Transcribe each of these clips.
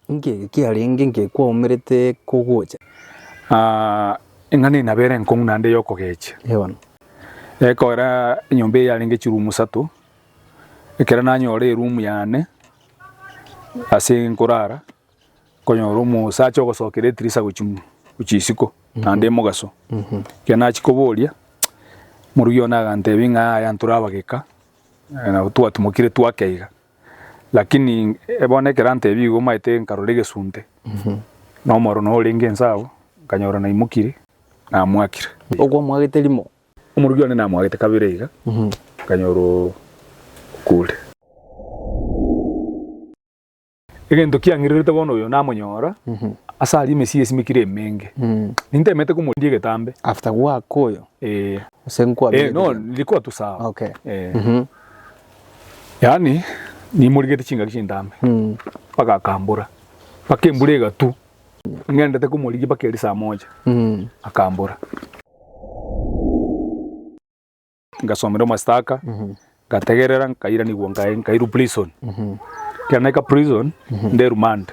Inge kiaringe nge kwa umirite kugocha. Ingani nabere nkong nande yoko geche. Ewan. Ekora nyombe yaringe chirumu 3. Ekera nanyore room yane. Ase nkorara. Konyoro mu sacho gosokere trisa guchimu. Uchisiko nande mogaso. Kena chikoboria. Muruyo nagante binga yanturaba geka. Na twatumukire twakeiga. Lakini ebone kerante bigo maite nkarorege sunte. No moro no ringe nsabo kanyora na imukire na mwakire. Ogwa mwagete limo. Umurugyo na mwagete kabireiga. Kanyoro kule. Egento kiangirite bono yo namonyora. Asali mesi esimikire menge. Ninte mete kumudie getambe. After work koyo. Usenkwa no nilikuwa tu sawa. Okay. Yani ni murigete chinga kishindambe. Paka kambura. Pake mburega tu. Ngende kumuligi pake saa 1. Akambura. Ngasomero mastaka. Gategerera kaira ni wongae kairu prison. Kianeka prison nde remand.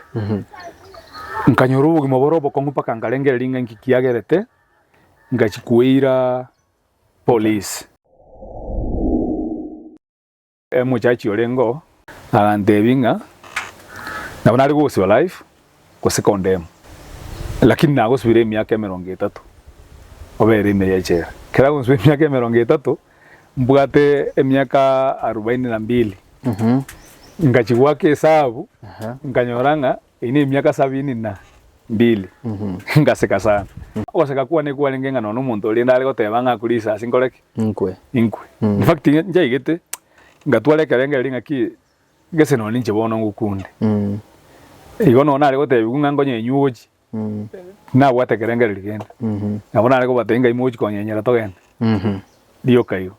Nkanyoro bugimoborobo kongu paka ngalengere linga nkikiagerete. Ngachikuira police. Muchachi olengo agandebinga nabonari gusibwa life ko secondem lakini nago subire myaka 30 obere ime yachera kera gusubira myaka 30 mbugate emyaka 42 ngachigwa ke sabu nganyoranga ine myaka 72 ngaseka sana oseka kuwa ne kwalenga no muntu olinda ali gotebanga kulisa singoleke inkwe in fact njaigete ngatwale karenge linga ki gese no ninche bono ngukunde igo no nare gote bigunga nye nyuoji na wate karenge ligenda nabona ari go batenga imoji konyenyera togenda dio kayo